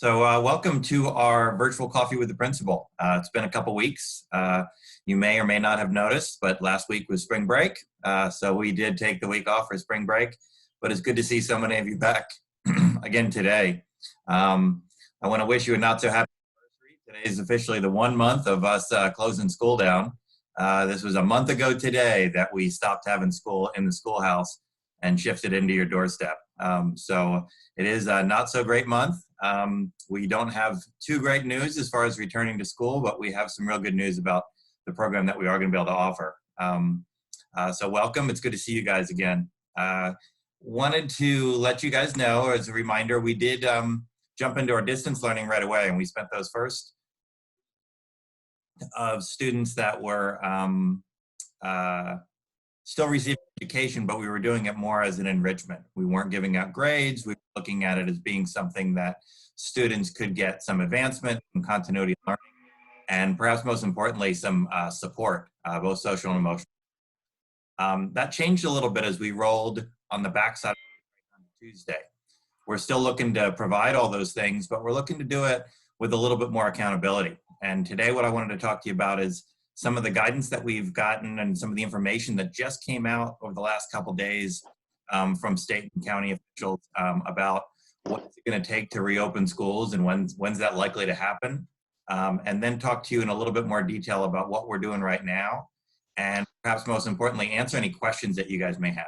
Welcome to our virtual coffee with the principal. It's been a couple weeks. You may or may not have noticed, but last week was spring break. So we did take the week off for spring break, but it's good to see so many of you back again today. I want to wish you a not so happy anniversary. Today is officially the 1 month of us closing school down. This was a month ago today that we stopped having school in the schoolhouse and shifted into your doorstep. So it is a not so great month. We don't have too great news as far as returning to school, but we have some real good news about the program that we are going to be able to offer. So welcome. It's good to see you guys again. Wanted to let you guys know, as a reminder, we did jump into our distance learning right away, and we spent those first of students that were still receiving education, but we were doing it more as an enrichment. We weren't giving out grades. We were looking at it as being something that students could get some advancement and continuity of learning, and perhaps most importantly, some support, both social and emotional. That changed a little bit as we rolled on the backside on Tuesday. We're still looking to provide all those things, but we're looking to do it with a little bit more accountability. And today what I wanted to talk to you about is some of the guidance that we've gotten and some of the information that just came out over the last couple of days from state and county officials about what it's going to take to reopen schools and when's that likely to happen. And then talk to you in a little bit more detail about what we're doing right now, and perhaps most importantly, answer any questions that you guys may have.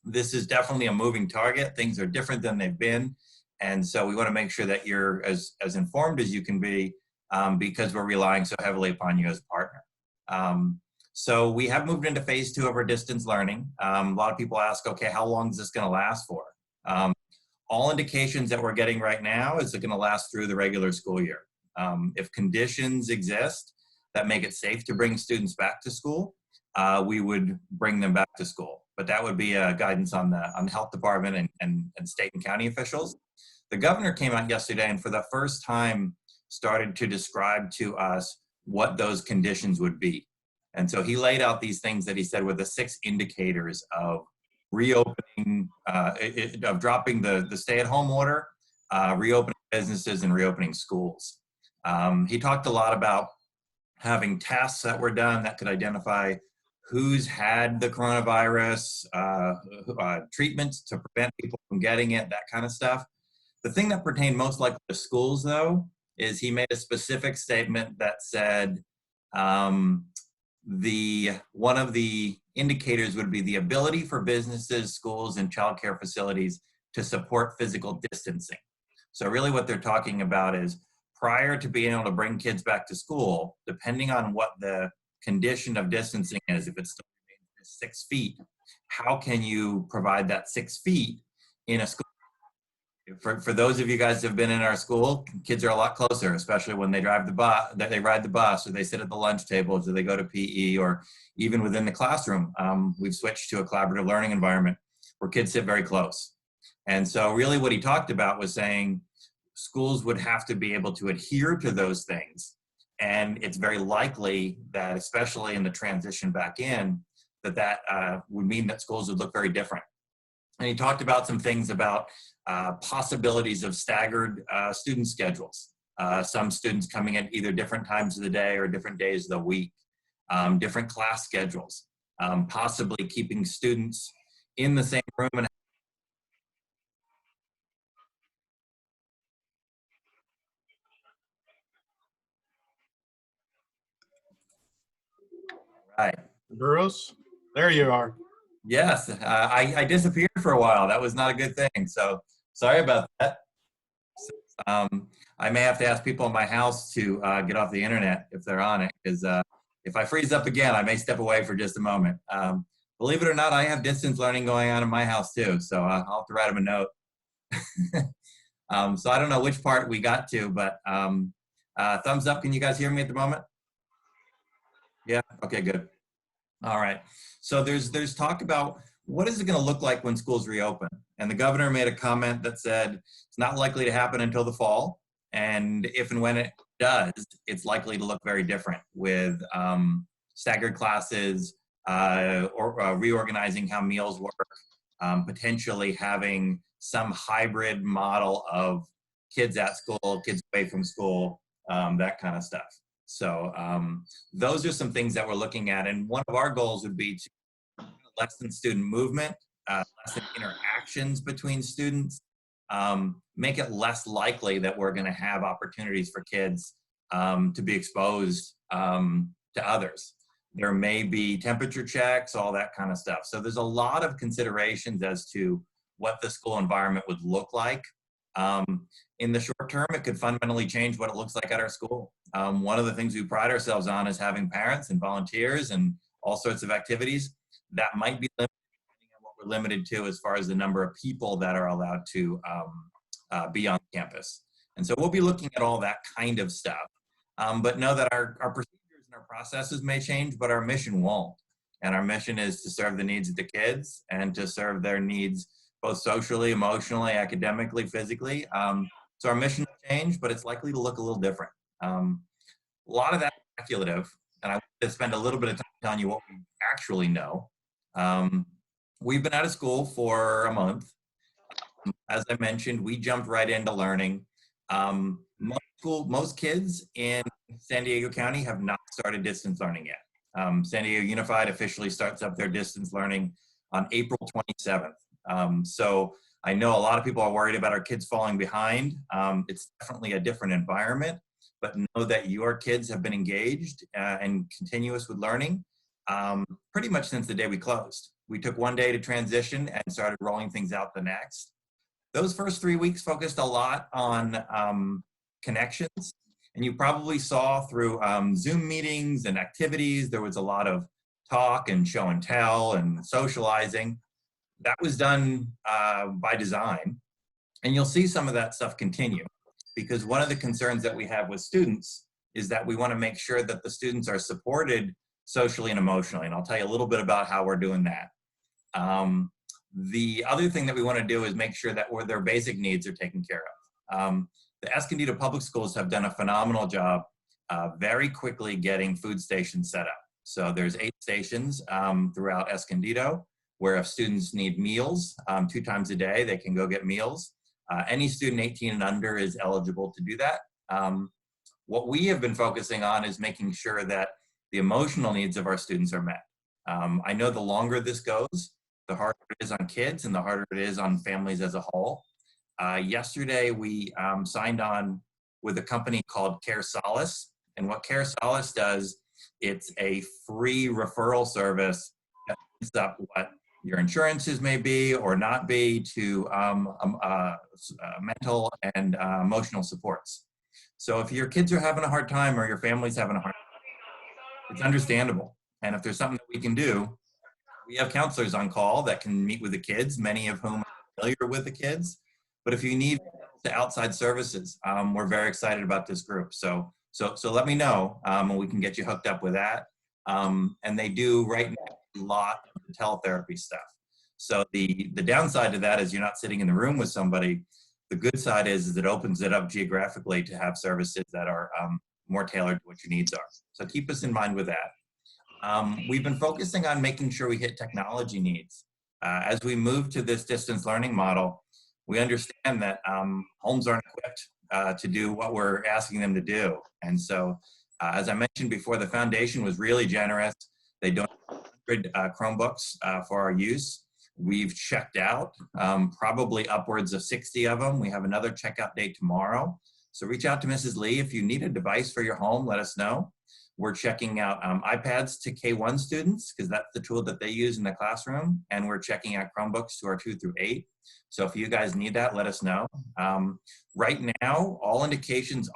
This is definitely a moving target. Things are different than they've been. And so we want to make sure that you're as informed as you can be, because we're relying so heavily upon you as a partner. So we have moved into phase 2 of our distance learning. A lot of people ask, okay, how long is this going to last for? All indications that we're getting right now is it going to last through the regular school year. If conditions exist that make it safe to bring students back to school, we would bring them back to school. But that would be guidance on the health department and state and county officials. The governor came out yesterday and for the first time started to describe to us what those conditions would be. And so he laid out these things that he said were the 6 indicators of reopening, of dropping the stay-at-home order, reopening businesses, and reopening schools. He talked a lot about having tests that were done that could identify who's had the coronavirus, treatments to prevent people from getting it, that kind of stuff. The thing that pertained most likely to schools, though, is he made a specific statement that said one of the indicators would be the ability for businesses, schools, and childcare facilities to support physical distancing. So really what they're talking about is prior to being able to bring kids back to school, depending on what the condition of distancing is, if it's still 6 feet, how can you provide that 6 feet in a school? For those of you guys who have been in our school, kids are a lot closer, especially when they drive the bus, that they ride the bus, or they sit at the lunch tables, or they go to PE, or even within the classroom. We've switched to a collaborative learning environment where kids sit very close. And so really what he talked about was saying schools would have to be able to adhere to those things. And it's very likely that, especially in the transition back in, that would mean that schools would look very different. And he talked about some things about possibilities of staggered student schedules. Some students coming at either different times of the day or different days of the week, different class schedules, possibly keeping students in the same room. And right. Burroughs, there you are. Yes, I disappeared for a while. That was not a good thing. So sorry about that. I may have to ask people in my house to get off the internet if they're on it, because if I freeze up again, I may step away for just a moment. Believe it or not, I have distance learning going on in my house too, so I'll have to write them a note. So I don't know which part we got to, but thumbs up. Can you guys hear me at the moment? Yeah, okay, good. All right. So there's talk about what is it going to look like when schools reopen? And the governor made a comment that said it's not likely to happen until the fall. And if and when it does, it's likely to look very different with staggered classes, or reorganizing how meals work, potentially having some hybrid model of kids at school, kids away from school, that kind of stuff. So those are some things that we're looking at. And one of our goals would be to lessen student movement, lessen interactions between students, make it less likely that we're going to have opportunities for kids to be exposed to others. There may be temperature checks, all that kind of stuff. So there's a lot of considerations as to what the school environment would look like. In the short term, it could fundamentally change what it looks like at our school. One of the things we pride ourselves on is having parents and volunteers and all sorts of activities. That might be limited depending on what we're limited to as far as the number of people that are allowed to be on campus. And so we'll be looking at all that kind of stuff. But know that our procedures and our processes may change, but our mission won't. And our mission is to serve the needs of the kids and to serve their needs both socially, emotionally, academically, physically. So our mission will change, but it's likely to look a little different. A lot of that is speculative, and I want to spend a little bit of time telling you what we actually know. We've been out of school for a month. As I mentioned, we jumped right into learning. Most kids in San Diego County have not started distance learning yet. San Diego Unified officially starts up their distance learning on April 27th. So I know a lot of people are worried about our kids falling behind. It's definitely a different environment, but know that your kids have been engaged and continuous with learning pretty much since the day we closed. We took one day to transition and started rolling things out the next. Those first 3 weeks focused a lot on connections. And you probably saw through Zoom meetings and activities, there was a lot of talk and show and tell and socializing. That was done by design. And you'll see some of that stuff continue, because one of the concerns that we have with students is that we want to make sure that the students are supported socially and emotionally. And I'll tell you a little bit about how we're doing that. The other thing that we want to do is make sure that their basic needs are taken care of. The Escondido Public Schools have done a phenomenal job very quickly getting food stations set up. So there's 8 stations throughout Escondido where if students need meals 2 times a day, they can go get meals. Any student 18 and under is eligible to do that. What we have been focusing on is making sure that the emotional needs of our students are met. I know the longer this goes, the harder it is on kids and the harder it is on families as a whole. Yesterday, we signed on with a company called Care Solace. And what Care Solace does, it's a free referral service that picks up what your insurances may be or not be to mental and emotional supports. So if your kids are having a hard time or your family's having a hard time, it's understandable. And if there's something that we can do, we have counselors on call that can meet with the kids, many of whom are familiar with the kids. But if you need outside services, we're very excited about this group. So let me know, and we can get you hooked up with that. And they do right now a lot of the teletherapy stuff. So the downside to that is you're not sitting in the room with somebody. The good side is it opens it up geographically to have services that are more tailored to what your needs are. So keep us in mind with that. We've been focusing on making sure we hit technology needs. As we move to this distance learning model, we understand that homes aren't equipped to do what we're asking them to do. And so, as I mentioned before, the foundation was really generous. They donated 100 Chromebooks for our use. We've checked out probably upwards of 60 of them. We have another checkout date tomorrow. So reach out to Mrs. Lee. If you need a device for your home, let us know. We're checking out iPads to K-1 students because that's the tool that they use in the classroom. And we're checking out Chromebooks to our 2 through 8. So if you guys need that, let us know. Right now, all indications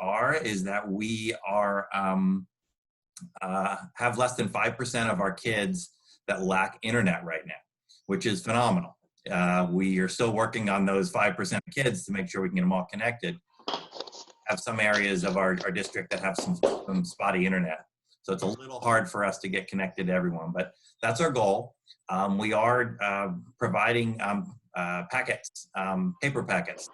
is that we are have less than 5% of our kids that lack internet right now, which is phenomenal. We are still working on those 5% of kids to make sure we can get them all connected. Have some areas of our district that have some spotty internet. So it's a little hard for us to get connected to everyone, but that's our goal. We are providing packets, paper packets.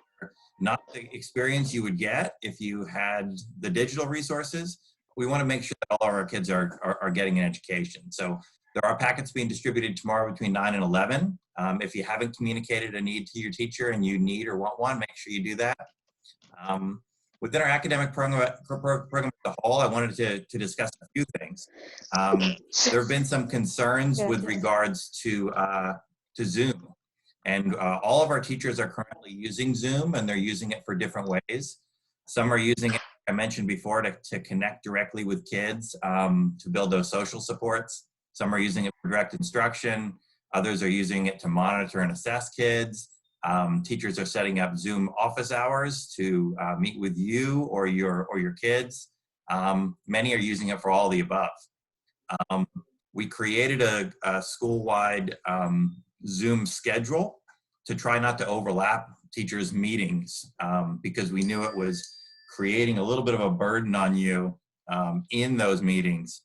Not the experience you would get if you had the digital resources. We want to make sure that all of our kids are getting an education. So there are packets being distributed tomorrow between 9 and 11. If you haven't communicated a need to your teacher and you need or want one, make sure you do that. Within our academic program as a whole, I wanted to discuss a few things. There have been some concerns with regards to Zoom. And all of our teachers are currently using Zoom, and they're using it for different ways. Some are using it, I mentioned before, to connect directly with kids, to build those social supports. Some are using it for direct instruction. Others are using it to monitor and assess kids. Teachers are setting up Zoom office hours to meet with you or your kids. Many are using it for all the above. We created a school-wide Zoom schedule to try not to overlap teachers' meetings because we knew it was creating a little bit of a burden on you in those meetings.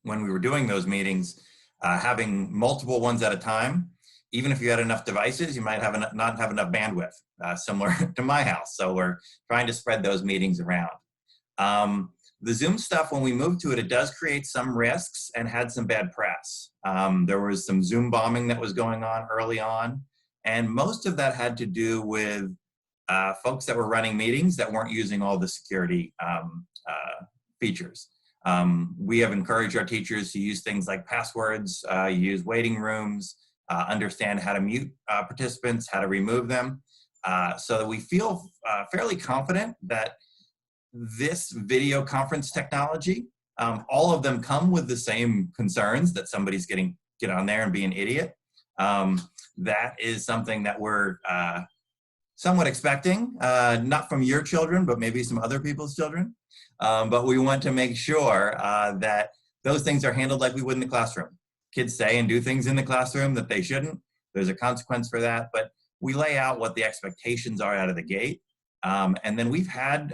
When we were doing those meetings, having multiple ones at a time, even if you had enough devices, you might not have enough bandwidth, similar to my house. So we're trying to spread those meetings around. The Zoom stuff, when we moved to it, it does create some risks and had some bad press. There was some Zoom bombing that was going on early on, and most of that had to do with folks that were running meetings that weren't using all the security features. We have encouraged our teachers to use things like passwords, use waiting rooms, understand how to mute participants, how to remove them, so that we feel fairly confident that this video conference technology, all of them come with the same concerns that somebody's get on there and be an idiot. That is something that we're somewhat expecting, not from your children, but maybe some other people's children. But we want to make sure that those things are handled like we would in the classroom. Kids say and do things in the classroom that they shouldn't. There's a consequence for that, but we lay out what the expectations are out of the gate. And then we've had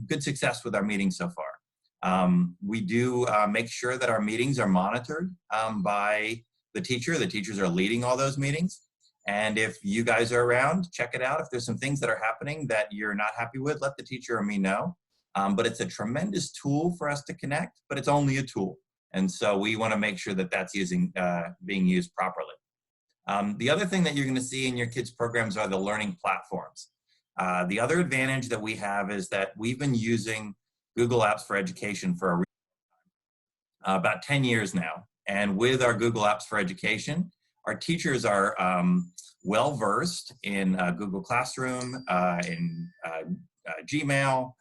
good success with our meetings so far. We do make sure that our meetings are monitored by the teacher. The teachers are leading all those meetings. And if you guys are around, check it out. If there's some things that are happening that you're not happy with, let the teacher or me know. But it's a tremendous tool for us to connect, but it's only a tool. And so we want to make sure that that's being used properly. The other thing that you're going to see in your kids' programs are the learning platforms. The other advantage that we have is that we've been using Google Apps for Education for about 10 years now. And with our Google Apps for Education, our teachers are well-versed in Google Classroom, in Gmail,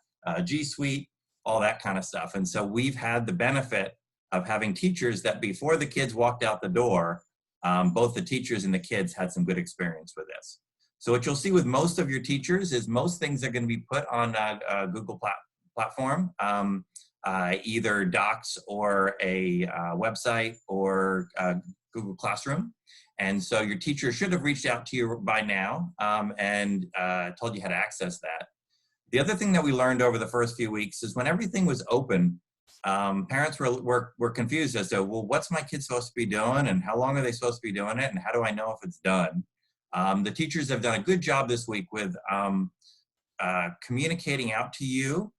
G Suite, all that kind of stuff. And so we've had the benefit of having teachers that before the kids walked out the door, both the teachers and the kids had some good experience with this. So what you'll see with most of your teachers is most things are going to be put on a Google platform, either Docs or a website or Google Classroom. And so your teacher should have reached out to you by now and told you how to access that. The other thing that we learned over the first few weeks is when everything was open, parents were confused as to, well, what's my kid supposed to be doing and how long are they supposed to be doing it and how do I know if it's done? The teachers have done a good job this week with communicating out to you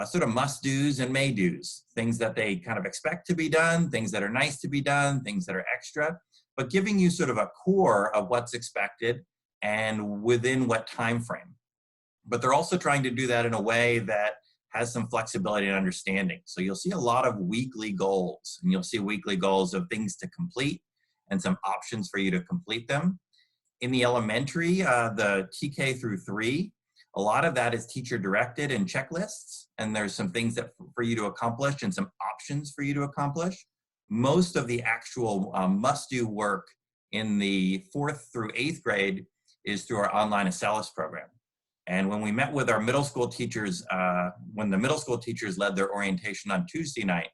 sort of must-dos and may-dos, things that they kind of expect to be done, things that are nice to be done, things that are extra, but giving you sort of a core of what's expected and within what time frame. But they're also trying to do that in a way that has some flexibility and understanding. So you'll see a lot of weekly goals, and you'll see weekly goals of things to complete and some options for you to complete them. In the elementary, the TK through 3, a lot of that is teacher directed and checklists, and there's some things that for you to accomplish and some options for you to accomplish. Most of the actual must-do work in the 4th through 8th grade is through our online Acellus program. And when we met with our middle school teachers, when the middle school teachers led their orientation on Tuesday night,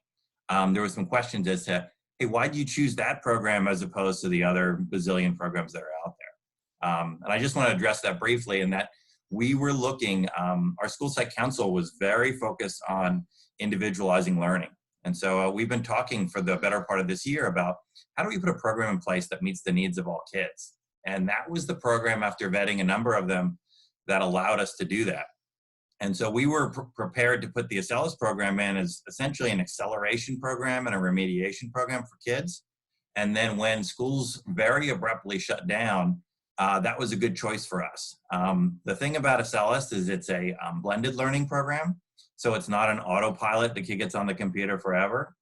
there were some questions as to, hey, why do you choose that program as opposed to the other bazillion programs that are out there? And I just want to address that briefly in that we were looking, our school site council was very focused on individualizing learning. And so we've been talking for the better part of this year about how do we put a program in place that meets the needs of all kids? And that was the program, after vetting a number of them, that allowed us to do that. And so we were prepared to put the Acellus program in as essentially an acceleration program and a remediation program for kids. And then when schools very abruptly shut down, that was a good choice for us. The thing about Acellus is it's a blended learning program. So it's not an autopilot, the kid gets on the computer forever.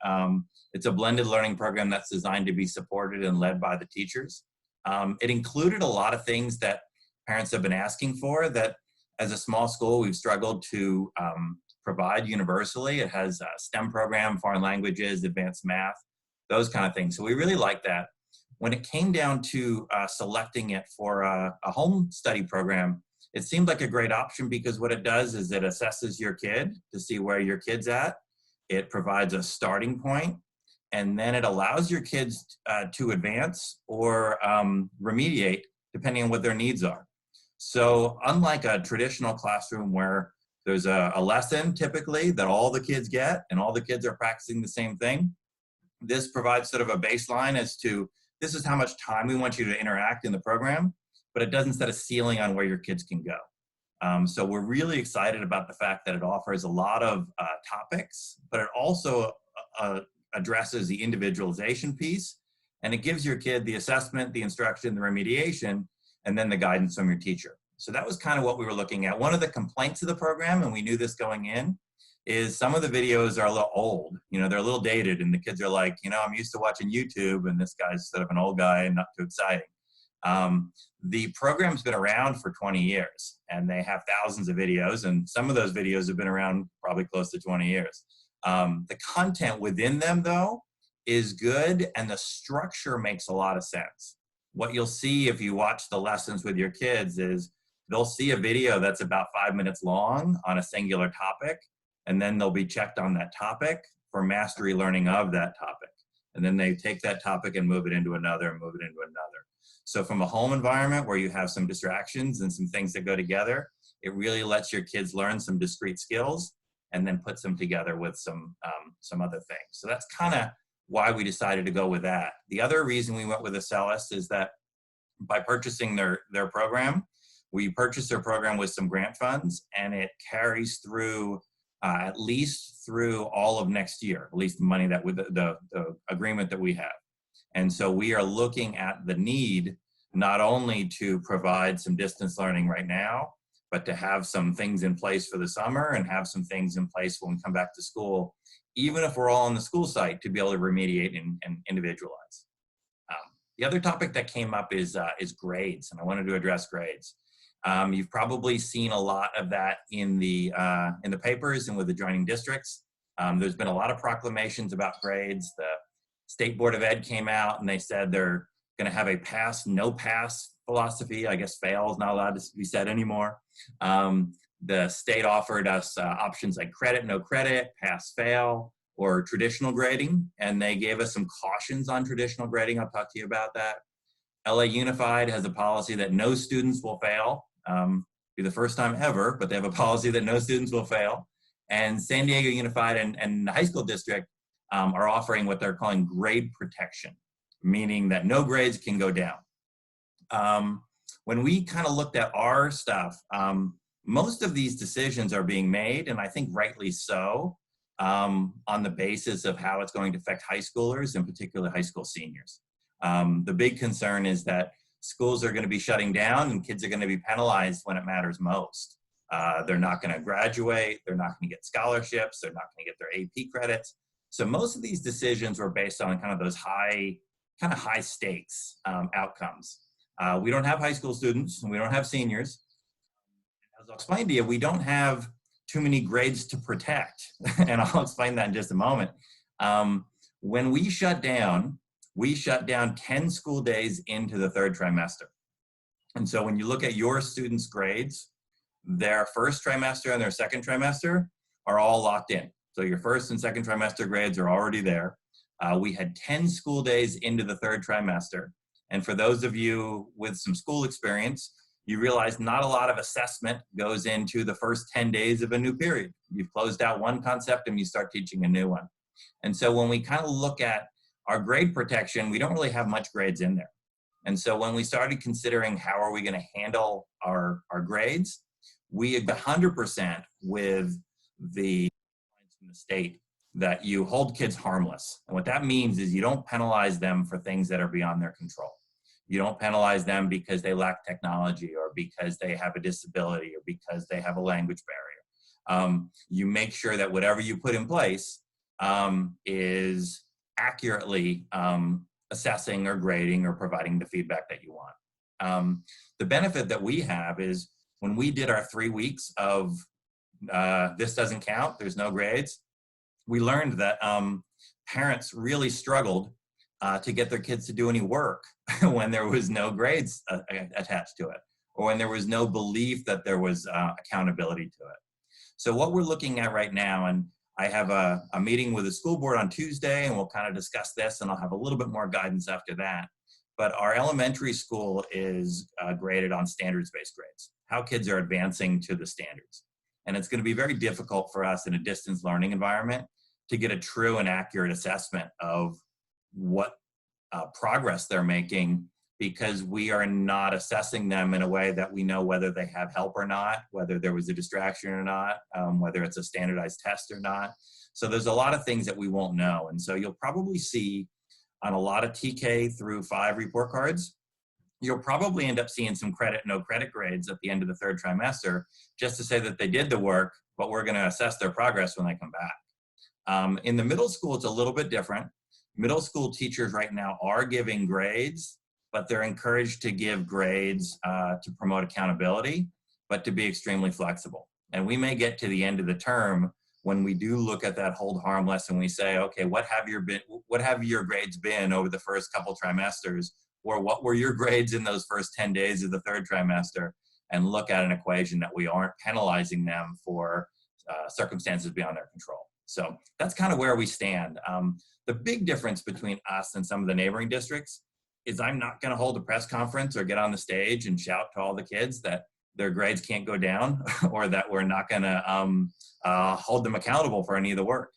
It's a blended learning program that's designed to be supported and led by the teachers. It included a lot of things that parents have been asking for that as a small school we've struggled to provide universally. It has a STEM program, foreign languages, advanced math, those kind of things. So we really like that. When it came down to selecting it for a home study program, it seemed like a great option because what it does is it assesses your kid to see where your kid's at. It provides a starting point, and then it allows your kids to advance or remediate depending on what their needs are. So unlike a traditional classroom where there's a lesson typically that all the kids get and all the kids are practicing the same thing, this provides sort of a baseline as to this is how much time we want you to interact in the program, but it doesn't set a ceiling on where your kids can go. So we're really excited about the fact that it offers a lot of topics, but it also addresses the individualization piece, and it gives your kid the assessment, the instruction, the remediation, and then the guidance from your teacher. So that was kind of what we were looking at. One of the complaints of the program, and we knew this going in, is some of the videos are a little old. You know, they're a little dated, and the kids are like, you know, I'm used to watching YouTube, and this guy's sort of an old guy and not too exciting. The program's been around for 20 years, and they have thousands of videos, and some of those videos have been around probably close to 20 years. The content within them, though, is good, and the structure makes a lot of sense. What you'll see if you watch the lessons with your kids is they'll see a video that's about 5 minutes long on a singular topic, and then they'll be checked on that topic for mastery learning of that topic. And then they take that topic and move it into another and move it into another. So from a home environment where you have some distractions and some things that go together, it really lets your kids learn some discrete skills and then puts them together with some other things. So that's kind of why we decided to go with that. The other reason we went with Acellus is that by purchasing their program, we purchased their program with some grant funds, and it carries through at least through all of next year, at least the money that with the agreement that we have. And so we are looking at the need not only to provide some distance learning right now, but to have some things in place for the summer and have some things in place when we come back to school, even if we're all on the school site, to be able to remediate and individualize. The other topic that came up is grades, and I wanted to address grades. You've probably seen a lot of that in the papers and with the joining districts. There's been a lot of proclamations about grades. The State Board of Ed came out and they said they're going to have a pass, no pass philosophy. I guess fail is not allowed to be said anymore. The state offered us options like credit, no credit, pass, fail, or traditional grading. And they gave us some cautions on traditional grading. I'll talk to you about that. LA Unified has a policy that no students will fail. Be the first time ever, but they have a policy that no students will fail. And San Diego Unified and the high school district are offering what they're calling grade protection, meaning that no grades can go down. When we kind of looked at our stuff, most of these decisions are being made, and I think rightly so, on the basis of how it's going to affect high schoolers, and particularly high school seniors. The big concern is that schools are going to be shutting down and kids are going to be penalized when it matters most. They're not going to graduate, they're not going to get scholarships, they're not going to get their AP credits. So most of these decisions were based on kind of those high stakes outcomes. We don't have high school students, and we don't have seniors. As I'll explain to you, we don't have too many grades to protect, and I'll explain that in just a moment. When we shut down 10 school days into the third trimester. And so when you look at your students' grades, their first trimester and their second trimester are all locked in. So your first and second trimester grades are already there. We had 10 school days into the third trimester. And for those of you with some school experience, you realize not a lot of assessment goes into the first 10 days of a new period. You've closed out one concept and you start teaching a new one. And so when we kind of look at our grade protection, we don't really have much grades in there. And so when we started considering how are we going to handle our grades, we agree 100% with the from the state that you hold kids harmless. And what that means is you don't penalize them for things that are beyond their control. You don't penalize them because they lack technology or because they have a disability or because they have a language barrier. You make sure that whatever you put in place is accurately assessing or grading or providing the feedback that you want. The benefit that we have is when we did our 3 weeks of this doesn't count, there's no grades, we learned that parents really struggled to get their kids to do any work when there was no grades attached to it, or when there was no belief that there was accountability to it. So what we're looking at right now, and I have a meeting with the school board on Tuesday, and we'll kind of discuss this, and I'll have a little bit more guidance after that. But our elementary school is graded on standards-based grades, how kids are advancing to the standards. And it's going to be very difficult for us in a distance learning environment to get a true and accurate assessment of what progress they're making, because we are not assessing them in a way that we know whether they have help or not, whether there was a distraction or not, whether it's a standardized test or not. So there's a lot of things that we won't know. And so you'll probably see on a lot of TK through 5 report cards, you'll probably end up seeing some credit, no credit grades at the end of the 3rd trimester, just to say that they did the work, but we're going to assess their progress when they come back. In the middle school, it's a little bit different. Middle school teachers right now are giving grades, but they're encouraged to give grades to promote accountability, but to be extremely flexible. And we may get to the end of the term when we do look at that hold harmless and we say, okay, what have your grades been over the first couple trimesters? Or what were your grades in those first 10 days of the 3rd trimester? And look at an equation that we aren't penalizing them for circumstances beyond their control. So that's kind of where we stand. The big difference between us and some of the neighboring districts is I'm not going to hold a press conference or get on the stage and shout to all the kids that their grades can't go down or that we're not going to hold them accountable for any of the work.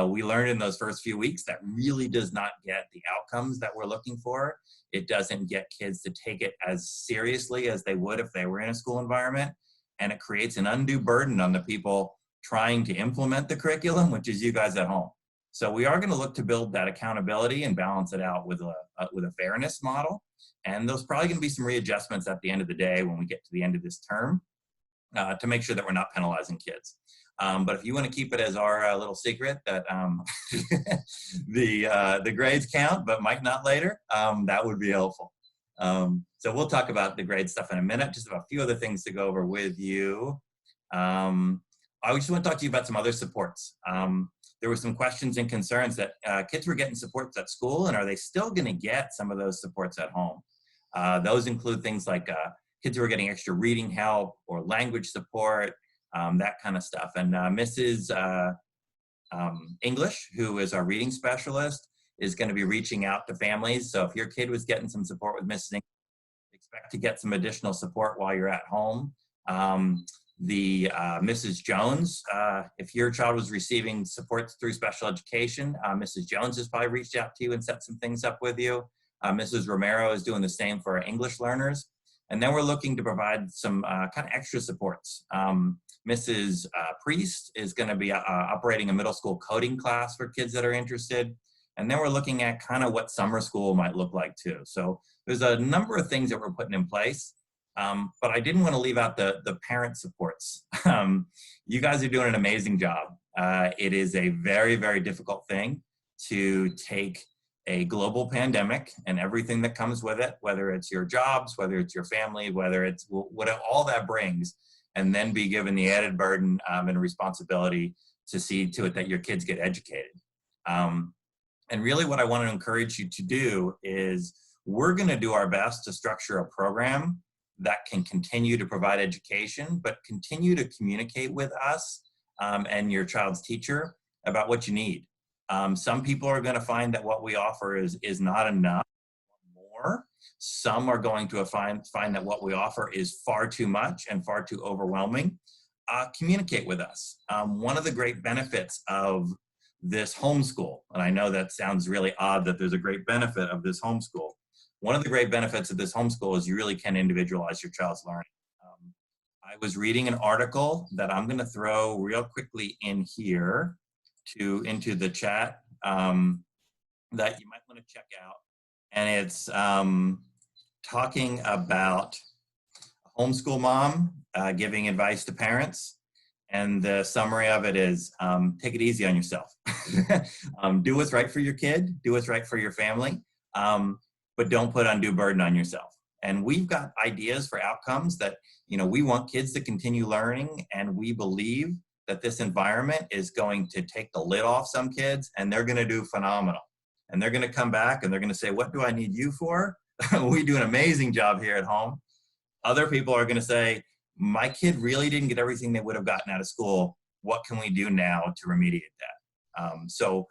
We learned in those first few weeks that really does not get the outcomes that we're looking for. It doesn't get kids to take it as seriously as they would if they were in a school environment. And it creates an undue burden on the people trying to implement the curriculum, which is you guys at home. So we are going to look to build that accountability and balance it out with a fairness model. And there's probably going to be some readjustments at the end of the day when we get to the end of this term to make sure that we're not penalizing kids. But if you want to keep it as our little secret that the grades count, but might not later, that would be helpful. So we'll talk about the grade stuff in a minute, just about a few other things to go over with you. I just want to talk to you about some other supports. There were some questions and concerns that kids were getting supports at school, and are they still going to get some of those supports at home? Those include things like kids who are getting extra reading help or language support, that kind of stuff. And Mrs. English, who is our reading specialist, is going to be reaching out to families. So if your kid was getting some support with Mrs. English, expect to get some additional support while you're at home. Mrs. Jones, if your child was receiving support through special education, Mrs. Jones has probably reached out to you and set some things up with you. Mrs. Romero is doing the same for our English learners. And then we're looking to provide some kind of extra supports. Mrs. Priest is going to be operating a middle school coding class for kids that are interested. And then we're looking at kind of what summer school might look like too. So there's a number of things that we're putting in place. But I didn't want to leave out the parent supports. You guys are doing an amazing job. It is a very, very difficult thing to take a global pandemic and everything that comes with it, whether it's your jobs, whether it's your family, whether it's what all that brings, and then be given the added burden and responsibility to see to it that your kids get educated. And really what I want to encourage you to do is we're going to do our best to structure a program that can continue to provide education, but continue to communicate with us and your child's teacher about what you need. Some people are going to find that what we offer is not enough more. Some are going to find that what we offer is far too much and far too overwhelming. Communicate with us. One of the great benefits of this homeschool, and I know that sounds really odd that there's a great benefit of this homeschool. One of the great benefits of this homeschool is you really can individualize your child's learning. I was reading an article that I'm going to throw real quickly in here into the chat that you might want to check out. And talking about a homeschool mom giving advice to parents. And the summary of it is take it easy on yourself. Do what's right for your kid, do what's right for your family, but don't put undue burden on yourself. And we've got ideas for outcomes that, we want kids to continue learning, and we believe that this environment is going to take the lid off some kids, and they're going to do phenomenal. And they're going to come back and they're going to say, what do I need you for? We do an amazing job here at home. Other people are going to say, my kid really didn't get everything they would have gotten out of school. What can we do now to remediate that? So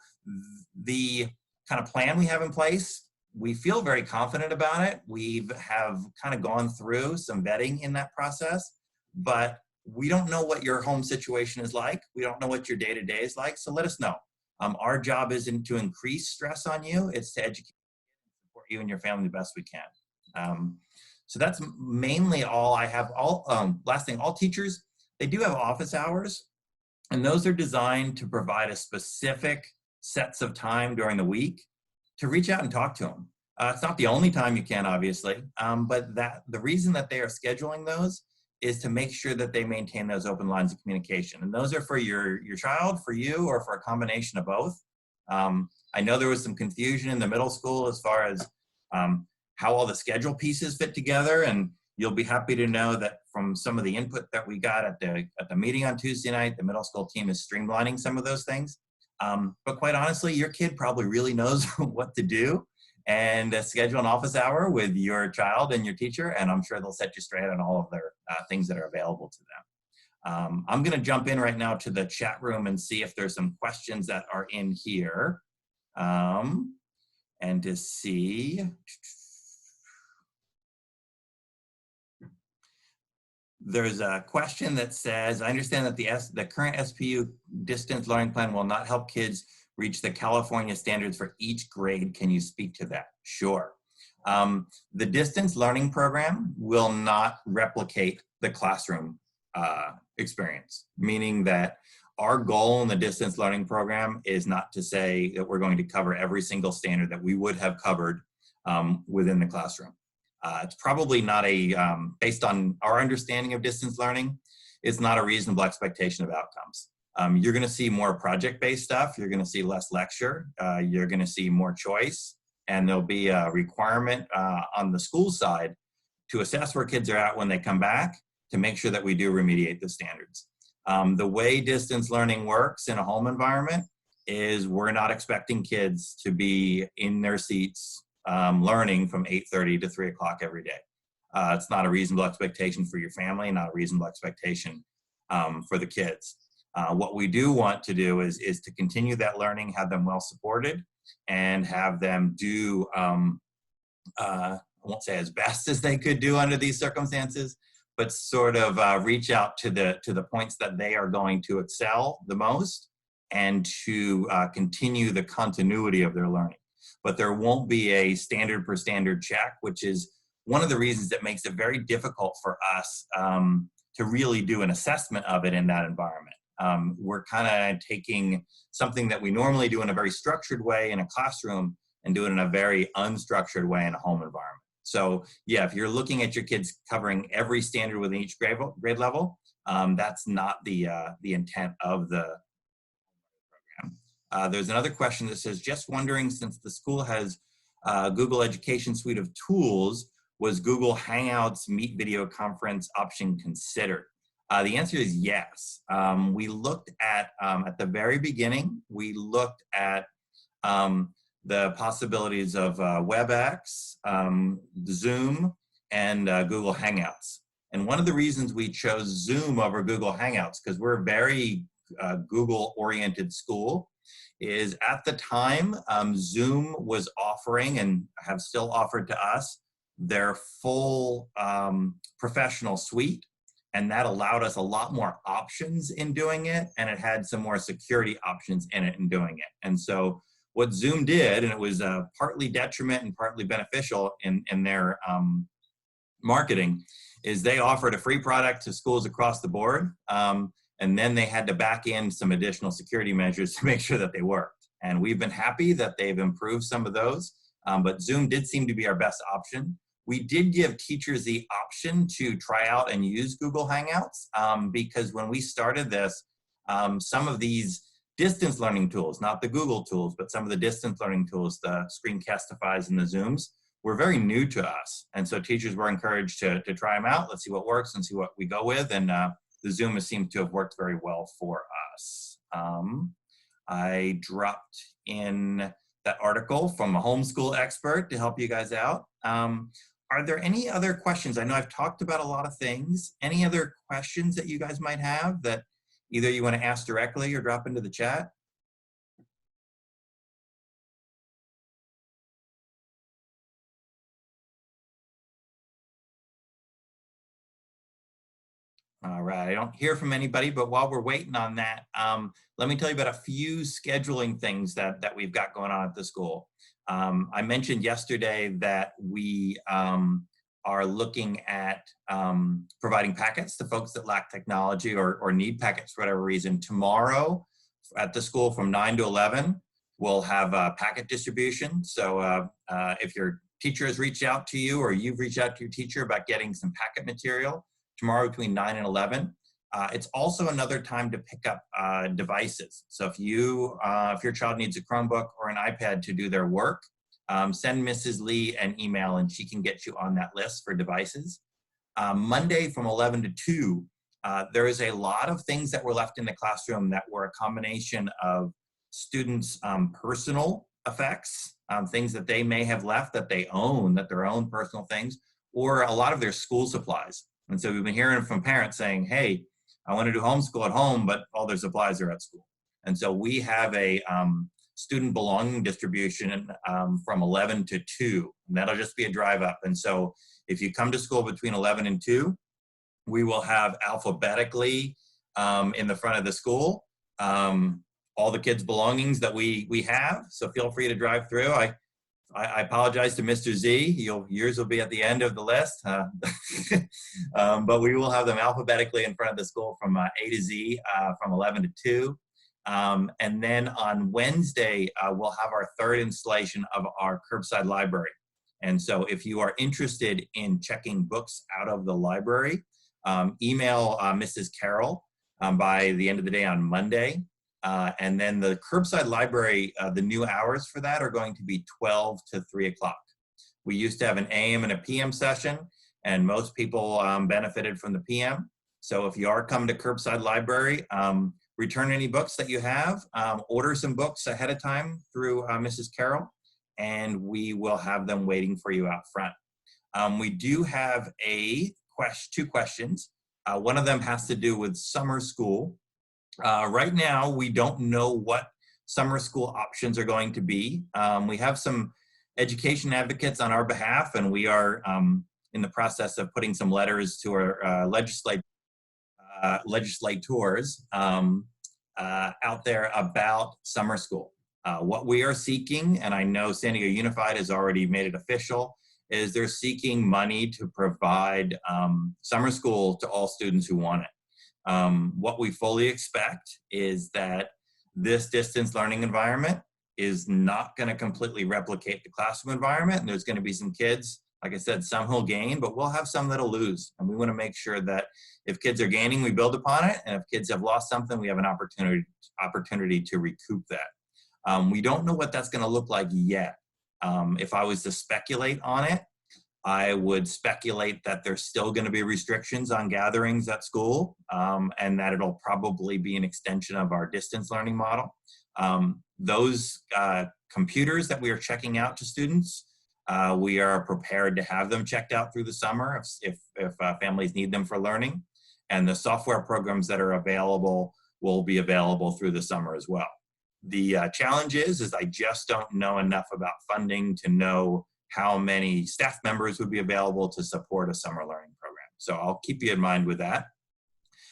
the kind of plan we have in place, we feel very confident about it. We have kind of gone through some vetting in that process, but we don't know what your home situation is like. We don't know what your day-to-day is like. So let us know. Our job isn't to increase stress on you. It's to educate and support you and your family the best we can. So that's mainly all I have. Last thing, all teachers, they do have office hours, and those are designed to provide a specific sets of time during the week to reach out and talk to them. It's not the only time you can, obviously, but the reason that they are scheduling those is to make sure that they maintain those open lines of communication. And those are for your child, for you, or for a combination of both. I know there was some confusion in the middle school as far as how all the schedule pieces fit together, and you'll be happy to know that from some of the input that we got at the meeting on Tuesday night, the middle school team is streamlining some of those things. But quite honestly, your kid probably really knows what to do, and schedule an office hour with your child and your teacher, and I'm sure they'll set you straight on all of their things that are available to them. I'm going to jump in right now to the chat room and see if there's some questions that are in here, and to see. There's a question that says, I understand that the current SPU distance learning plan will not help kids reach the California standards for each grade. Can you speak to that? Sure. The distance learning program will not replicate the classroom experience, meaning that our goal in the distance learning program is not to say that we're going to cover every single standard that we would have covered within the classroom. It's probably not based on our understanding of distance learning, it's not a reasonable expectation of outcomes. You're going to see more project-based stuff. You're going to see less lecture. You're going to see more choice. And there'll be a requirement on the school side to assess where kids are at when they come back to make sure that we do remediate the standards. The way distance learning works in a home environment is we're not expecting kids to be in their seats learning from 8:30 to 3 o'clock every day. It's not a reasonable expectation for your family, not a reasonable expectation for the kids. What we do want to do is to continue that learning, have them well supported, and have them do, I won't say as best as they could do under these circumstances, but sort of reach out to the points that they are going to excel the most, and to continue the continuity of their learning. But there won't be a standard per standard check, which is one of the reasons that makes it very difficult for us to really do an assessment of it in that environment. We're kind of taking something that we normally do in a very structured way in a classroom and do it in a very unstructured way in a home environment. So yeah, if you're looking at your kids covering every standard within each grade level, that's not the intent of the program. There's another question that says, just wondering, since the school has Google Education Suite of tools, was Google Hangouts Meet Video Conference option considered? The answer is yes. We looked at the very beginning, we looked at the possibilities of WebEx, Zoom, and Google Hangouts. And one of the reasons we chose Zoom over Google Hangouts, because we're a very Google-oriented school, is at the time, Zoom was offering, and have still offered to us, their full professional suite. And that allowed us a lot more options in doing it, and it had some more security options in it in doing it. And so what Zoom did, and it was partly detriment and partly beneficial in their marketing, is they offered a free product to schools across the board, and then they had to back in some additional security measures to make sure that they worked. And we've been happy that they've improved some of those, but Zoom did seem to be our best option. We did give teachers the option to try out and use Google Hangouts because when we started this, some of these distance learning tools, not the Google tools, but some of the distance learning tools, the Screencastifys and the Zooms, were very new to us. And so teachers were encouraged to try them out. Let's see what works and see what we go with. And the Zoom has seemed to have worked very well for us. I dropped in that article from a homeschool expert to help you guys out. Are there any other questions? I know I've talked about a lot of things. Any other questions that you guys might have that either you want to ask directly or drop into the chat? All right, I don't hear from anybody, but while we're waiting on that, let me tell you about a few scheduling things that we've got going on at the school. I mentioned yesterday that we are looking at providing packets to folks that lack technology or need packets for whatever reason. Tomorrow at the school from 9 to 11, we'll have a packet distribution. So if your teacher has reached out to you or you've reached out to your teacher about getting some packet material, tomorrow between 9 and 11. It's also another time to pick up devices. So if your child needs a Chromebook or an iPad to do their work, send Mrs. Lee an email and she can get you on that list for devices. Monday from 11 to 2, there is a lot of things that were left in the classroom that were a combination of students' personal effects, things that they may have left that they own, that their own personal things, or a lot of their school supplies. And so we've been hearing from parents saying, hey, I want to do homeschool at home, but all their supplies are at school. And so we have a student belonging distribution from 11 to 2, and that'll just be a drive up. And so if you come to school between 11 and 2, we will have alphabetically in the front of the school all the kids' belongings that we have. So feel free to drive through. I apologize to Mr. Z. Yours will be at the end of the list, but we will have them alphabetically in front of the school from A to Z from 11 to 2. And then on Wednesday, we'll have our third installation of our curbside library. And so if you are interested in checking books out of the library, email Mrs. Carroll by the end of the day on Monday. And then the curbside library, the new hours for that are going to be 12 to 3 o'clock. We used to have an AM and a PM session, and most people benefited from the PM. So if you are coming to curbside library, return any books that you have, order some books ahead of time through Mrs. Carroll, and we will have them waiting for you out front. We do have two questions. One of them has to do with summer school. Right now, we don't know what summer school options are going to be. We have some education advocates on our behalf, and we are in the process of putting some letters to our legislators out there about summer school. What we are seeking, and I know San Diego Unified has already made it official, is they're seeking money to provide summer school to all students who want it. What we fully expect is that this distance learning environment is not going to completely replicate the classroom environment. And there's going to be some kids, like I said, some who'll gain, but we'll have some that'll lose. And we want to make sure that if kids are gaining, we build upon it. And if kids have lost something, we have an opportunity to recoup that. We don't know what that's going to look like yet. If I was to speculate on it, I would speculate that there's still going to be restrictions on gatherings at school, and that it'll probably be an extension of our distance learning model. Those computers that we are checking out to students, we are prepared to have them checked out through the summer if families need them for learning. And the software programs that are available will be available through the summer as well. The challenge is I just don't know enough about funding to know how many staff members would be available to support a summer learning program. So I'll keep you in mind with that.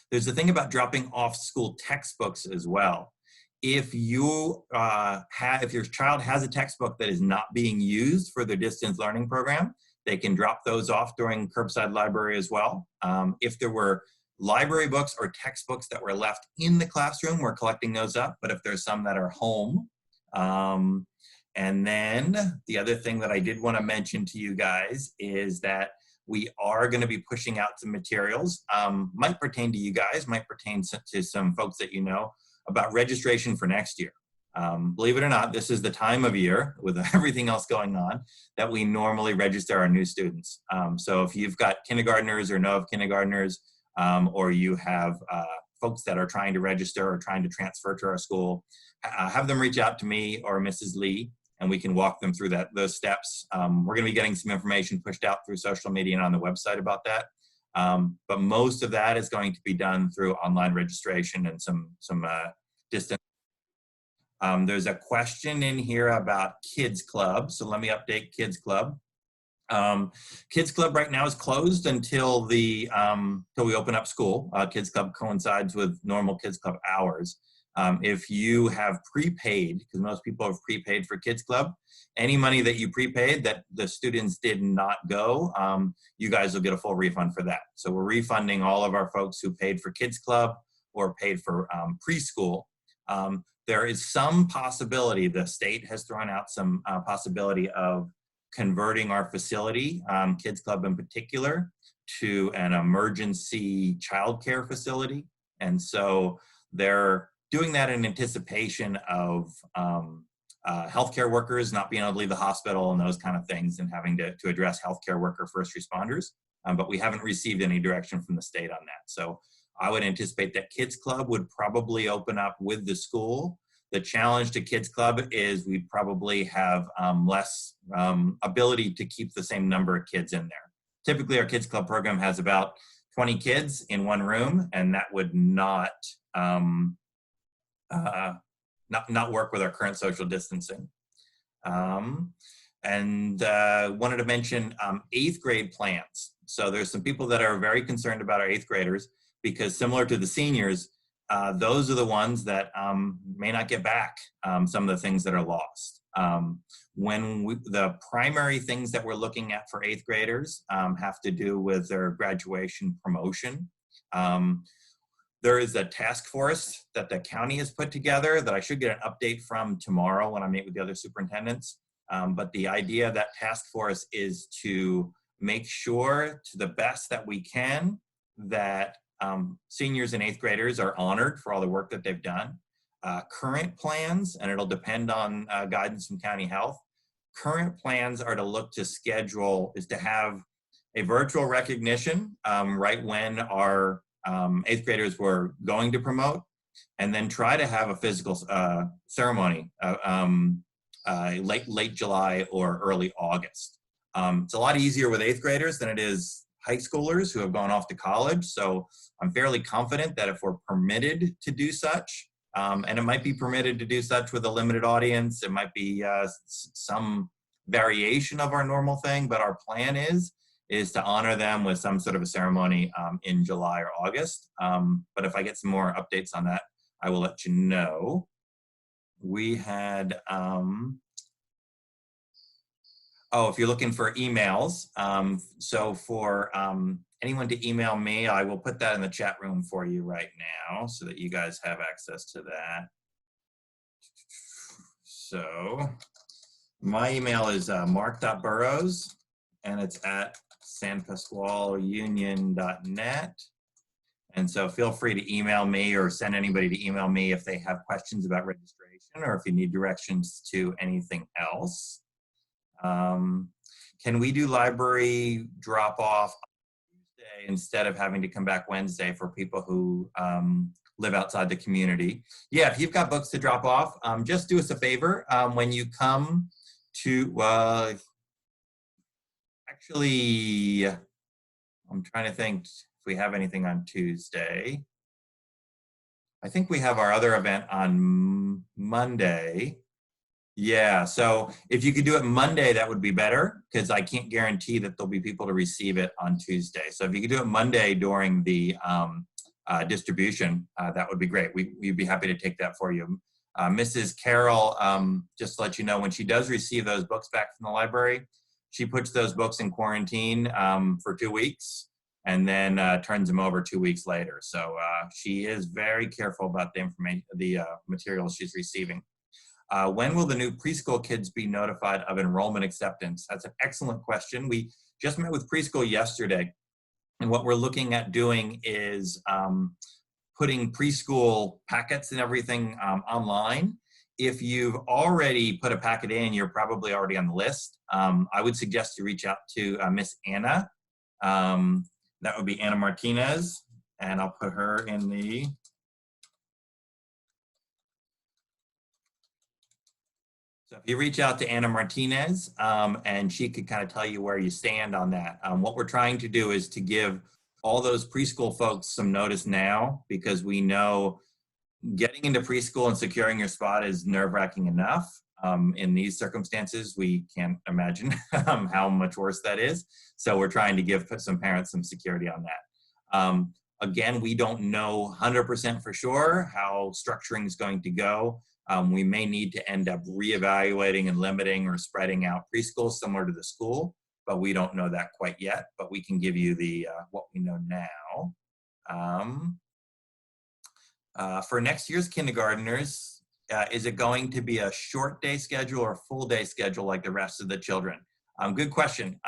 There's the thing about dropping off school textbooks as well. If your child has a textbook that is not being used for their distance learning program, they can drop those off during curbside library as well. If there were library books or textbooks that were left in the classroom, we're collecting those up. But if there's some that are home, And then the other thing that I did want to mention to you guys is that we are going to be pushing out some materials, might pertain to you guys, might pertain to some folks that you know, about registration for next year. Believe it or not, this is the time of year with everything else going on that we normally register our new students. So if you've got kindergartners or know of kindergartners, or you have folks that are trying to register or trying to transfer to our school, have them reach out to me or Mrs. Lee, and we can walk them through those steps. We're going to be getting some information pushed out through social media and on the website about that. But most of that is going to be done through online registration and some distance. There's a question in here about Kids Club. So let me update Kids Club. Kids Club right now is closed until we open up school. Kids Club coincides with normal Kids Club hours. If you have prepaid, because most people have prepaid for Kids Club, any money that you prepaid that the students did not go, you guys will get a full refund for that. So we're refunding all of our folks who paid for Kids Club or paid for preschool. There is some possibility, the state has thrown out some possibility of converting our facility, Kids Club in particular, to an emergency childcare facility. And so they're doing that in anticipation of healthcare workers not being able to leave the hospital and those kind of things, and having to address healthcare worker first responders. But we haven't received any direction from the state on that. So I would anticipate that Kids Club would probably open up with the school. The challenge to Kids Club is we probably have less ability to keep the same number of kids in there. Typically, our Kids Club program has about 20 kids in one room, and that would not work with our current social distancing. And wanted to mention 8th grade plans. So there's some people that are very concerned about our 8th graders, because similar to the seniors, those are the ones that may not get back some of the things that are lost. The primary things that we're looking at for 8th graders have to do with their graduation promotion. There is a task force that the county has put together that I should get an update from tomorrow when I meet with the other superintendents. But the idea of that task force is to make sure, to the best that we can, that seniors and 8th graders are honored for all the work that they've done. Current plans, and it'll depend on guidance from county health, current plans are to look to schedule, is to have a virtual recognition right when our 8th graders were going to promote, and then try to have a physical ceremony late July or early August. It's a lot easier with 8th graders than it is high schoolers who have gone off to college. So I'm fairly confident that if we're permitted to do such, and it might be permitted to do such with a limited audience, it might be some variation of our normal thing, but our plan is to honor them with some sort of a ceremony in July or August. But if I get some more updates on that, I will let you know. We had, if you're looking for emails, so for anyone to email me, I will put that in the chat room for you right now so that you guys have access to that. So my email is mark.burrows, and it's at sanpasqualeunion.net. And so feel free to email me or send anybody to email me if they have questions about registration or if you need directions to anything else. Can we do library drop off Tuesday instead of having to come back Wednesday for people who live outside the community? Yeah, if you've got books to drop off, just do us a favor. When you come to, actually, I'm trying to think if we have anything on Tuesday. I think we have our other event on Monday. Yeah, so if you could do it Monday, that would be better, because I can't guarantee that there'll be people to receive it on Tuesday. So if you could do it Monday during the distribution, that would be great. We'd be happy to take that for you. Mrs. Carroll, just to let you know, when she does receive those books back from the library, she puts those books in quarantine for 2 weeks and then turns them over 2 weeks later. So she is very careful about the information, the materials she's receiving. When will the new preschool kids be notified of enrollment acceptance? That's an excellent question. We just met with preschool yesterday, and what we're looking at doing is putting preschool packets and everything online. If you've already put a packet in, you're probably already on the list. I would suggest you reach out to Miss Anna. That would be Anna Martinez, and I'll put her in the... So if you reach out to Anna Martinez, and she could kind of tell you where you stand on that. What we're trying to do is to give all those preschool folks some notice now, because we know getting into preschool and securing your spot is nerve-wracking enough. In these circumstances, we can't imagine how much worse that is. So we're trying to give some parents some security on that. Again, we don't know 100% for sure how structuring is going to go. We may need to end up reevaluating and limiting or spreading out preschool similar to the school, but we don't know that quite yet. But we can give you the what we know now. For next year's kindergartners, is it going to be a short day schedule or full day schedule like the rest of the children? Good question.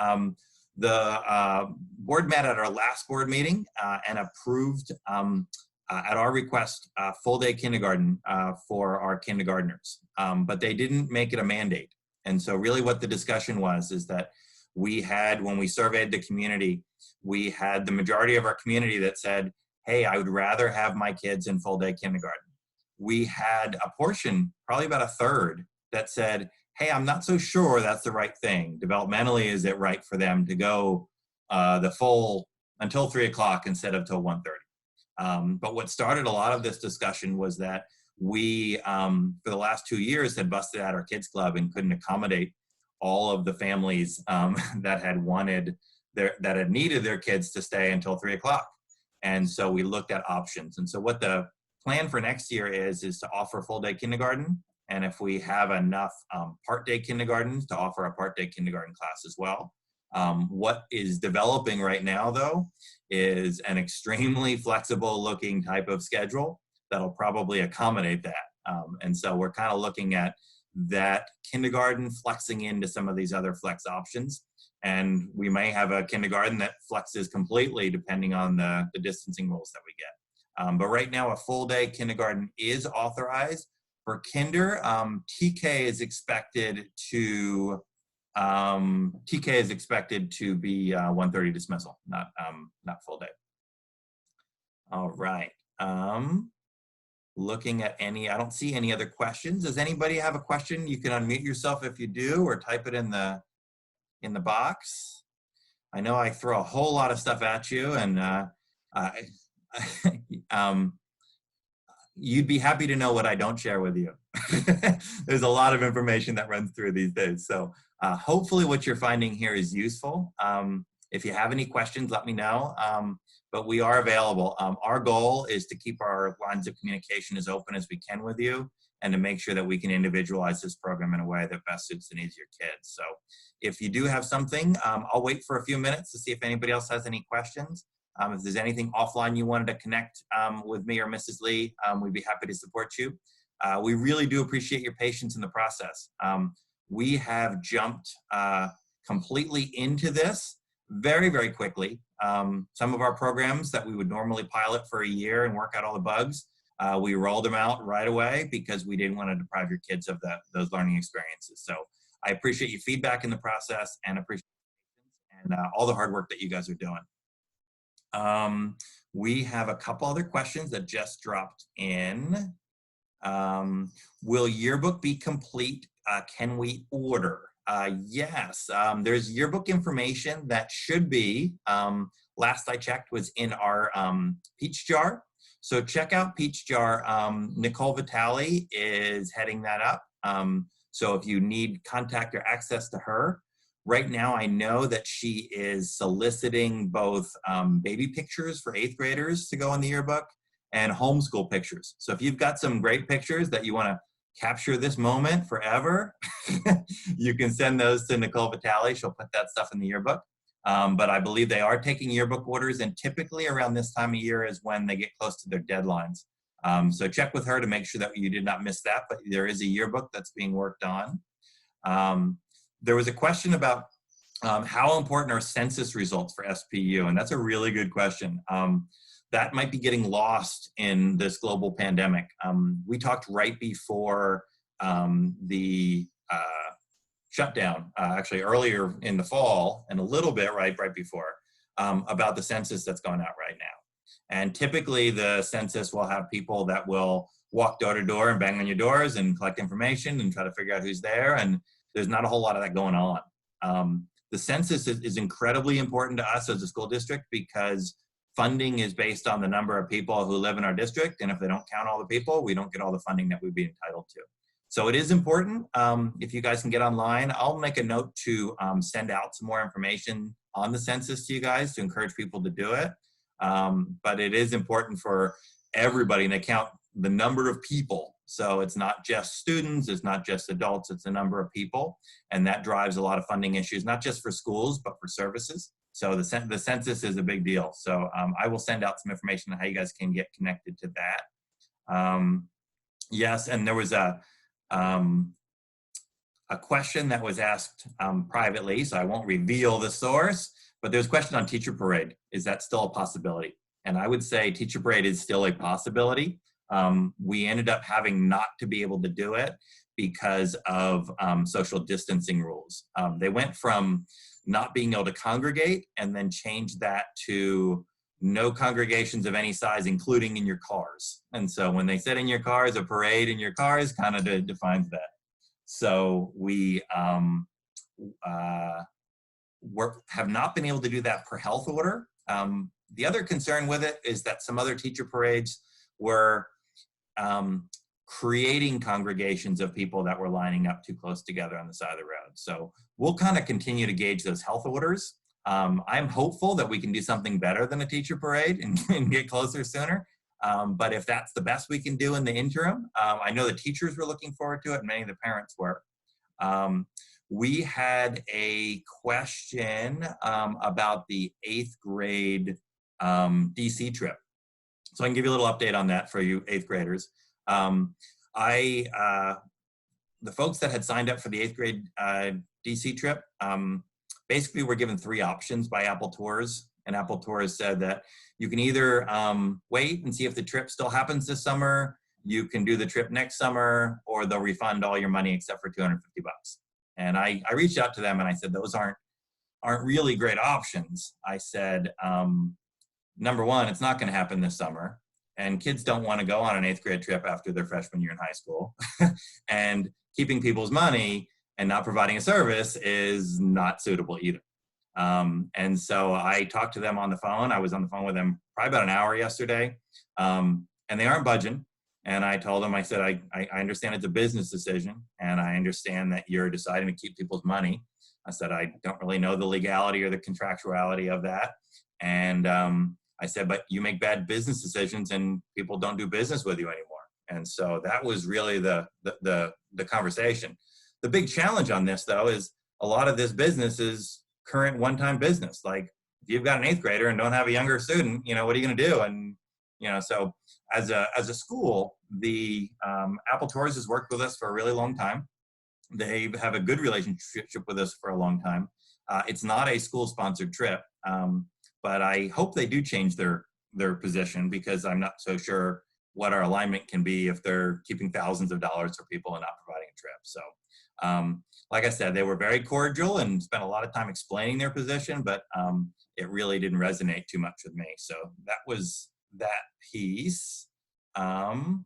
The board met at our last board meeting and approved at our request full day kindergarten for our kindergartners, but they didn't make it a mandate. And so really what the discussion was is that we had, when we surveyed the community, we had the majority of our community that said, hey, I would rather have my kids in full day kindergarten. We had a portion, probably about a third, that said, hey, I'm not so sure that's the right thing. Developmentally, is it right for them to go the full until 3 o'clock instead of till 1:30? But what started a lot of this discussion was that we, for the last 2 years, had busted out our kids club and couldn't accommodate all of the families that had wanted that had needed their kids to stay until 3 o'clock. And so we looked at options. And so what the plan for next year is to offer full day kindergarten. And if we have enough part day kindergartens, to offer a part day kindergarten class as well. What is developing right now, though, is an extremely flexible looking type of schedule that'll probably accommodate that. And so we're kind of looking at that kindergarten flexing into some of these other flex options. And we may have a kindergarten that flexes completely depending on the distancing rules that we get. But right now, a full day kindergarten is authorized. For kinder, TK is expected to be 1:30 dismissal, not full day. All right. Looking at I don't see any other questions. Does anybody have a question? You can unmute yourself if you do, or type it in the box. I know I throw a whole lot of stuff at you, and you'd be happy to know what I don't share with you. There's a lot of information that runs through these days. So hopefully what you're finding here is useful. If you have any questions, let me know. But we are available. Our goal is to keep our lines of communication as open as we can with you, and to make sure that we can individualize this program in a way that best suits the needs of your kids. So if you do have something, I'll wait for a few minutes to see if anybody else has any questions. If there's anything offline you wanted to connect with me or Mrs. Lee, we'd be happy to support you. We really do appreciate your patience in the process. We have jumped completely into this very, very quickly. Some of our programs that we would normally pilot for a year and work out all the bugs, we rolled them out right away because we didn't want to deprive your kids of those learning experiences. So I appreciate your feedback in the process, and appreciate and all the hard work that you guys are doing. We have a couple other questions that just dropped in. Will yearbook be complete? Can we order? Yes, there's yearbook information that should be, last I checked, was in our Peach Jar. So check out Peach Jar. Nicole Vitale is heading that up. So if you need contact or access to her, right now I know that she is soliciting both baby pictures for 8th graders to go in the yearbook and homeschool pictures. So if you've got some great pictures that you want to capture this moment forever, you can send those to Nicole Vitale. She'll put that stuff in the yearbook. But I believe they are taking yearbook orders, and typically around this time of year is when they get close to their deadlines. So check with her to make sure that you did not miss that, but there is a yearbook that's being worked on. There was a question about how important are census results for SPU? And that's a really good question. That might be getting lost in this global pandemic. We talked right before the shutdown, actually earlier in the fall and a little bit right before, about the census that's going out right now. And typically the census will have people that will walk door to door and bang on your doors and collect information and try to figure out who's there. And there's not a whole lot of that going on. The census is incredibly important to us as a school district because funding is based on the number of people who live in our district. And if they don't count all the people, we don't get all the funding that we'd be entitled to. So it is important. If you guys can get online, I'll make a note to send out some more information on the census to you guys to encourage people to do it. But it is important for everybody to count the number of people. So it's not just students, it's not just adults, it's the number of people. And that drives a lot of funding issues, not just for schools, but for services. So the census is a big deal. So I will send out some information on how you guys can get connected to that. Yes, and there was a question that was asked privately, so I won't reveal the source, but there's a question on teacher parade. Is that still a possibility? And I would say teacher parade is still a possibility. We ended up having not to be able to do it because of social distancing rules. They went from not being able to congregate and then changed that to no congregations of any size, including in your cars. And so when they said in your cars, a parade in your cars kind of defines that. So we have not been able to do that per health order. The other concern with it is that some other teacher parades were creating congregations of people that were lining up too close together on the side of the road. So we'll kind of continue to gauge those health orders. I'm hopeful that we can do something better than a teacher parade and get closer sooner. But if that's the best we can do in the interim, I know the teachers were looking forward to it and many of the parents were. We had a question about the 8th grade DC trip. So I can give you a little update on that for you 8th graders. The folks that had signed up for the 8th grade DC trip, basically were given 3 options by Apple Tours. And Apple Tours said that you can either wait and see if the trip still happens this summer, you can do the trip next summer, or they'll refund all your money except for $250. And I reached out to them and I said, those aren't really great options. I said, number one, it's not gonna happen this summer. And kids don't wanna go on an 8th grade trip after their freshman year in high school. And keeping people's money and not providing a service is not suitable either. And so I talked to them on the phone. I was on the phone with them probably about an hour yesterday, and they aren't budging. And I told them, I said, I understand it's a business decision, and I understand that you're deciding to keep people's money. I said, I don't really know the legality or the contractuality of that. And I said, but you make bad business decisions and people don't do business with you anymore. And so that was really the conversation. The big challenge on this, though, is a lot of this business is current one-time business. Like if you've got an 8th grader and don't have a younger student, you know, what are you going to do? And, you know, so as a school, the Apple Tours has worked with us for a really long time. They have a good relationship with us for a long time. It's not a school-sponsored trip, but I hope they do change their position, because I'm not so sure what our alignment can be if they're keeping thousands of dollars for people and not providing a trip. So like I said, they were very cordial and spent a lot of time explaining their position, but it really didn't resonate too much with me. So that was that piece. There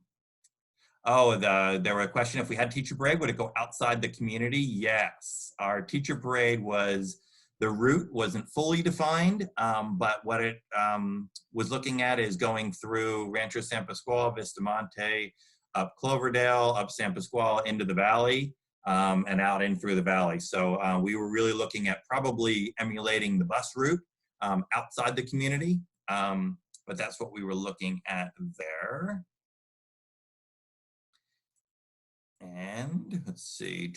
were a question, if we had teacher parade, would it go outside the community? Yes, our teacher parade the route wasn't fully defined, but what it was looking at is going through Rancho San Pasqual, Vistamonte, up Cloverdale, up San Pasqual, into the valley, and out in through the valley. So we were really looking at probably emulating the bus route outside the community, but that's what we were looking at there. And let's see.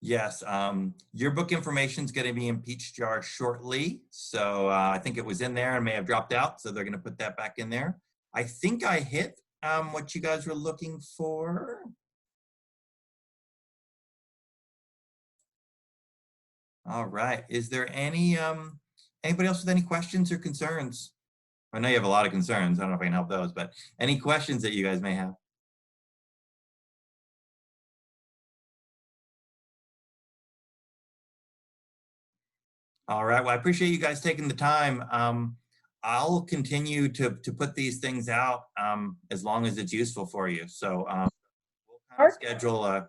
Yes, your book information is going to be in Peachjar shortly. So I think it was in there and may have dropped out. So they're going to put that back in there. I think I hit what you guys were looking for. All right. Is there any anybody else with any questions or concerns? I know you have a lot of concerns. I don't know if I can help those, but any questions that you guys may have? All right. Well, I appreciate you guys taking the time. I'll continue to put these things out as long as it's useful for you. So we'll kind of schedule a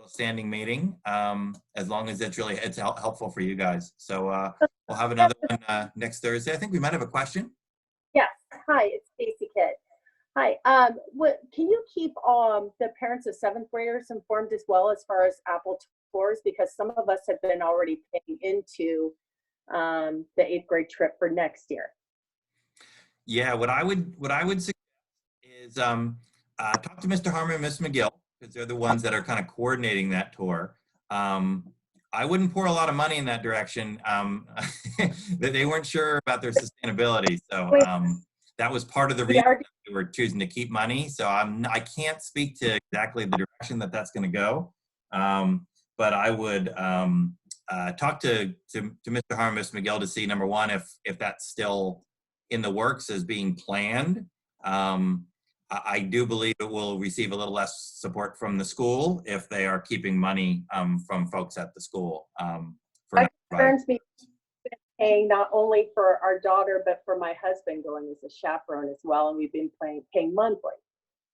standing meeting as long as it's helpful for you guys. So we'll have another one next Thursday. I think we might have a question. Yes. Hi, it's Stacy Kidd. Hi. Can you keep the parents of seventh graders informed as well as far as Apple tours? Because some of us have been already paying into the eighth grade trip for next year. Yeah, what I would suggest is talk to Mr. Harmon and Miss McGill, because they're the ones that are kind of coordinating that tour. I wouldn't pour a lot of money in that direction. That they weren't sure about their sustainability, so that was part of the reason they were choosing to keep money. So I can't speak to exactly the direction that that's going to go, but I would talk to Mr. Harmon, Miss McGill, to see, number one, if that's still in the works as being planned. I do believe it will receive a little less support from the school if they are keeping money from folks at the school. That concerns me, paying not only for our daughter, but for my husband going as a chaperone as well, and we've been paying monthly.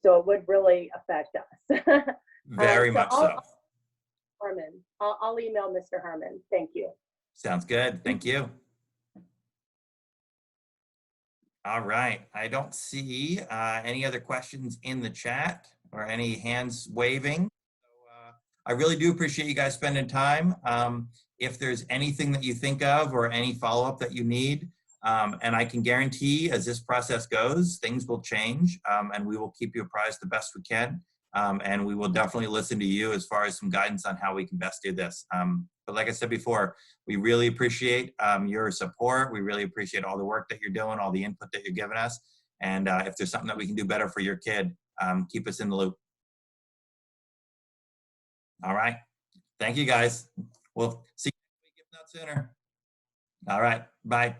So it would really affect us. Very much so. Harmon, I'll email Mr. Harmon. Thank you. Sounds good. Thank you. All right. I don't see any other questions in the chat or any hands waving. So, I really do appreciate you guys spending time. If there's anything that you think of or any follow-up that you need, and I can guarantee as this process goes, things will change, and we will keep you apprised the best we can. And we will definitely listen to you as far as some guidance on how we can best do this. But like I said before, we really appreciate your support. We really appreciate all the work that you're doing, all the input that you're giving us. And if there's something that we can do better for your kid, keep us in the loop. All right. Thank you, guys. We'll see you next week, if not sooner. All right. Bye.